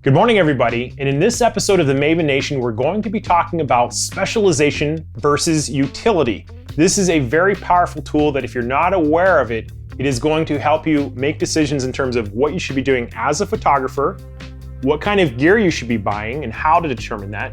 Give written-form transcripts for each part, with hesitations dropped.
Good morning, everybody, and in this episode of the Maven Nation, we're going to be talking about specialization versus utility. This is a very powerful tool that if you're not aware of it, it is going to help you make decisions in terms of what you should be doing as a photographer, what kind of gear you should be buying and how to determine that,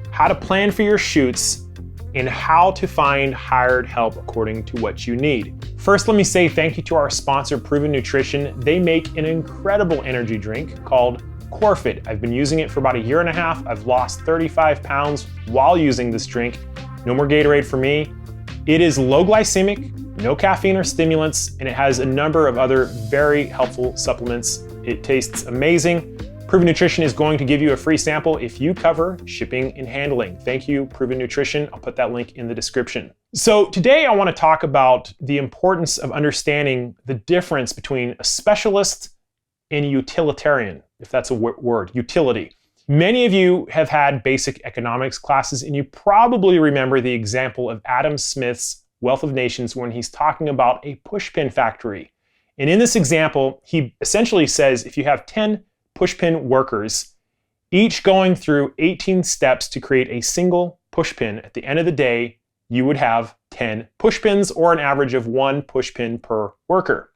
how to plan for your shoots, and how to find hired help according to what you need. First, let me say thank you to our sponsor, Proven Nutrition. They make an incredible energy drink called Corfit. I've been using it for about a year and a half. I've lost 35 pounds while using this drink. No more Gatorade for me. It is low glycemic, no caffeine or stimulants, and it has a number of other very helpful supplements. It tastes amazing. Proven Nutrition is going to give you a free sample if you cover shipping and handling. Thank you, Proven Nutrition. I'll put that link in the description. So today I want to talk about the importance of understanding the difference between a specialist and a utilitarian, if that's a word, utility. Many of you have had basic economics classes, and you probably remember the example of Adam Smith's Wealth of Nations when he's talking about a pushpin factory. And in this example, he essentially says if you have 10 pushpin workers, each going through 18 steps to create a single pushpin, at the end of the day, you would have 10 pushpins, or an average of 1 pushpin per worker.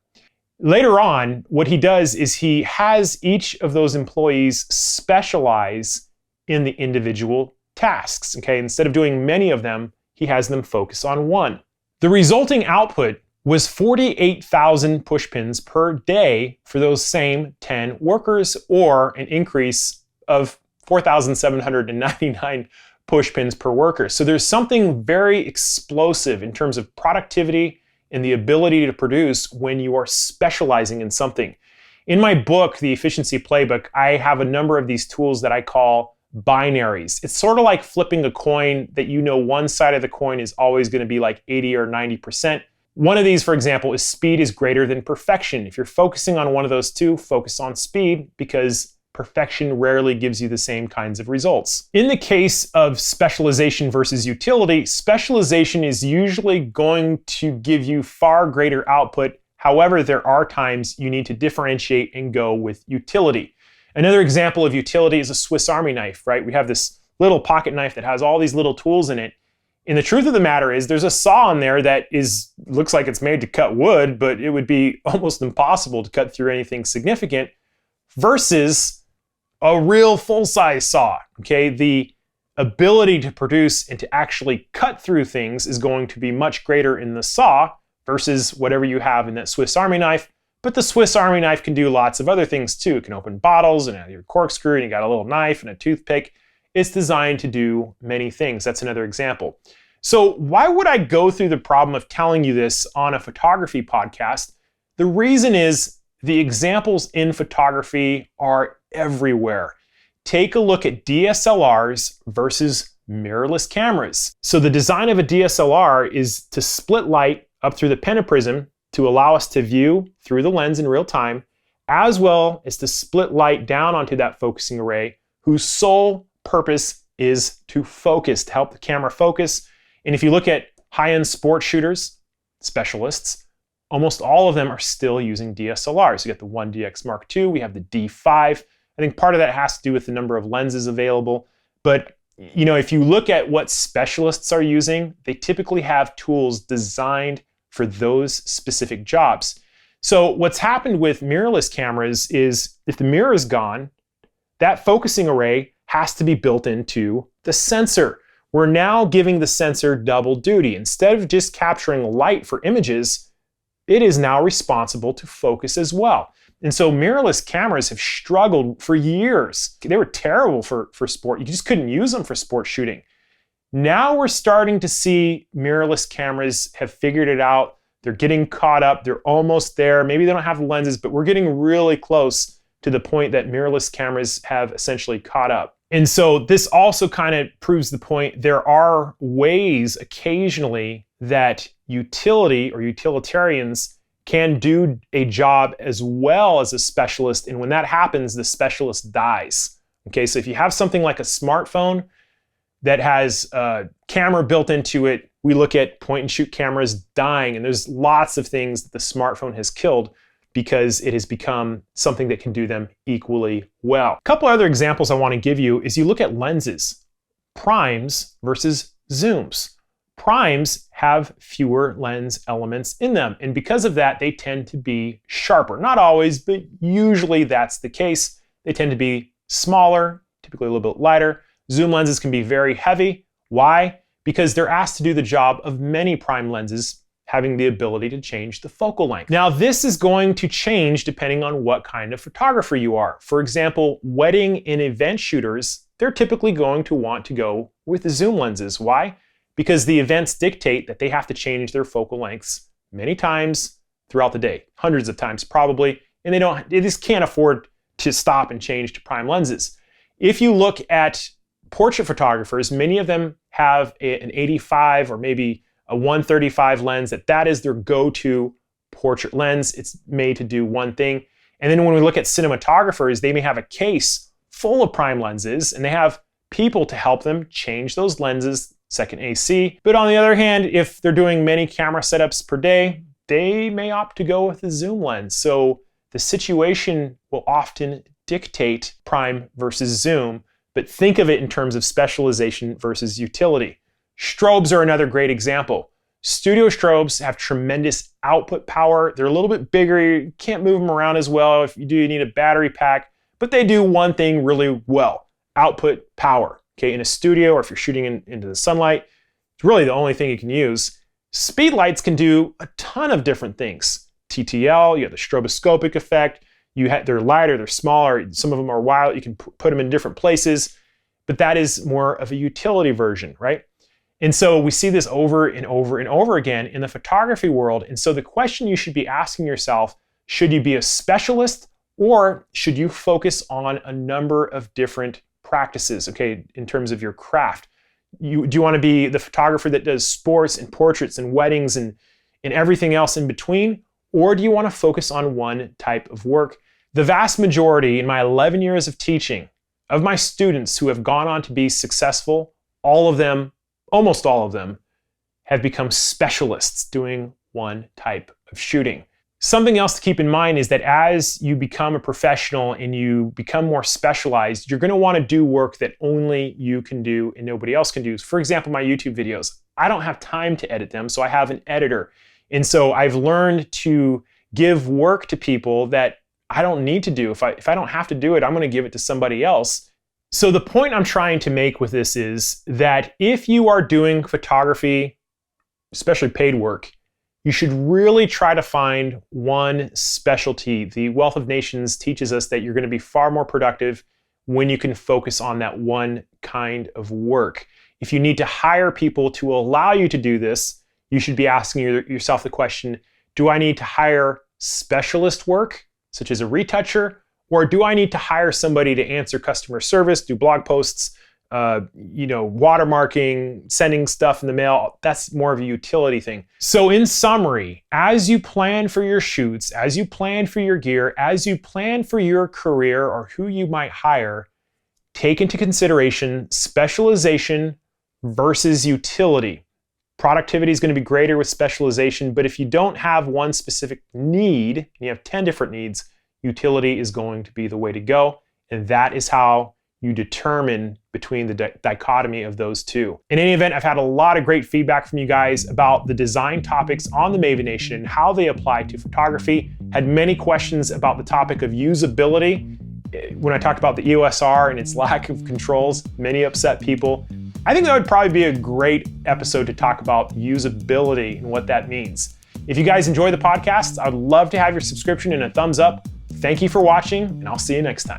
Later on, what he does is he has each of those employees specialize in the individual tasks, okay? Instead of doing many of them, he has them focus on one. The resulting output was 48,000 pushpins per day for those same 10 workers, or an increase of 4,799 pushpins per worker. So there's something very explosive in terms of productivity and the ability to produce when you are specializing in something. In my book, The Efficiency Playbook, I have a number of these tools that I call binaries. It's sort of like flipping a coin that you know one side of the coin is always going to be like 80 or 90%. One of these, for example, is speed is greater than perfection. If you're focusing on one of those two, focus on speed, because perfection rarely gives you the same kinds of results. In the case of specialization versus utility, specialization is usually going to give you far greater output. However, there are times you need to differentiate and go with utility. Another example of utility is a Swiss Army knife, right? We have this little pocket knife that has all these little tools in it. And the truth of the matter is there's a saw in there that looks like it's made to cut wood, but it would be almost impossible to cut through anything significant, versus a real full-size saw, okay? The ability to produce and to actually cut through things is going to be much greater in the saw versus whatever you have in that Swiss Army knife. But the Swiss Army knife can do lots of other things too. It can open bottles and have your corkscrew, and you got a little knife and a toothpick. It's designed to do many things. That's another example. So why would I go through the problem of telling you this on a photography podcast? The reason is the examples in photography are everywhere. Take a look at DSLRs versus mirrorless cameras. So the design of a DSLR is to split light up through the pentaprism to allow us to view through the lens in real time, as well as to split light down onto that focusing array, whose sole purpose is to focus, to help the camera focus. And if you look at high-end sports shooters, specialists, almost all of them are still using DSLRs. You got the 1DX Mark II, we have the D5. I think part of that has to do with the number of lenses available. But you know, if you look at what specialists are using, they typically have tools designed for those specific jobs. So what's happened with mirrorless cameras is if the mirror is gone, that focusing array has to be built into the sensor. We're now giving the sensor double duty. Instead of just capturing light for images, it is now responsible to focus as well. And so mirrorless cameras have struggled for years. They were terrible for sport. You just couldn't use them for sport shooting. Now we're starting to see mirrorless cameras have figured it out. They're getting caught up. They're almost there. Maybe they don't have lenses, but we're getting really close to the point that mirrorless cameras have essentially caught up. And so this also kind of proves the point. There are ways occasionally that utility or utilitarians can do a job as well as a specialist. And when that happens, the specialist dies. Okay, so if you have something like a smartphone that has a camera built into it, we look at point and shoot cameras dying, and there's lots of things that the smartphone has killed. because it has become something that can do them equally well. A couple other examples I want to give you is you look at lenses, primes versus zooms. Primes have fewer lens elements in them, and because of that, they tend to be sharper. Not always, but usually that's the case. They tend to be smaller, typically a little bit lighter. Zoom lenses can be very heavy. Why? Because they're asked to do the job of many prime lenses, having the ability to change the focal length. Now, this is going to change depending on what kind of photographer you are. For example, wedding and event shooters, they're typically going to want to go with the zoom lenses. Why? Because the events dictate that they have to change their focal lengths many times throughout the day, hundreds of times probably, and they just can't afford to stop and change to prime lenses. If you look at portrait photographers, many of them have an 85 or maybe a 135 lens, that is their go-to portrait lens. It's made to do one thing. And then when we look at cinematographers, they may have a case full of prime lenses, and they have people to help them change those lenses, second AC. But on the other hand, if they're doing many camera setups per day, they may opt to go with the zoom lens. So the situation will often dictate prime versus zoom, but think of it in terms of specialization versus utility. Strobes are another great example. Studio strobes have tremendous output power. They're a little bit bigger. You can't move them around as well. If you do, you need a battery pack, but they do one thing really well: output power. Okay, in a studio, or if you're shooting into the sunlight, it's really the only thing you can use. Speed lights can do a ton of different things. TTL, you have the stroboscopic effect. They're lighter, they're smaller. Some of them are wild. You can put them in different places, but that is more of a utility version, right? And so we see this over and over and over again in the photography world. And so the question you should be asking yourself, should you be a specialist, or should you focus on a number of different practices, okay, in terms of your craft? Do you want to be the photographer that does sports and portraits and weddings and everything else in between? Or do you want to focus on one type of work? The vast majority in my 11 years of teaching of my students who have gone on to be successful, all of them, almost all of them, have become specialists doing one type of shooting. Something else to keep in mind is that as you become a professional and you become more specialized, you're going to want to do work that only you can do and nobody else can do. For example, my YouTube videos, I don't have time to edit them, so I have an editor. And so I've learned to give work to people that I don't need to do. If I don't have to do it, I'm going to give it to somebody else. So the point I'm trying to make with this is that if you are doing photography, especially paid work, you should really try to find one specialty. The Wealth of Nations teaches us that you're going to be far more productive when you can focus on that one kind of work. If you need to hire people to allow you to do this, you should be asking yourself the question, do I need to hire specialist work, such as a retoucher, or do I need to hire somebody to answer customer service, do blog posts, watermarking, sending stuff in the mail? That's more of a utility thing. So in summary, as you plan for your shoots, as you plan for your gear, as you plan for your career or who you might hire, take into consideration specialization versus utility. Productivity is going to be greater with specialization, but if you don't have one specific need, and you have 10 different needs, utility is going to be the way to go. And that is how you determine between the dichotomy of those two. In any event, I've had a lot of great feedback from you guys about the design topics on the Maven Nation and how they apply to photography. Had many questions about the topic of usability. When I talked about the EOS R and its lack of controls, many upset people. I think that would probably be a great episode to talk about usability and what that means. If you guys enjoy the podcast, I would love to have your subscription and a thumbs up. Thank you for watching, and I'll see you next time.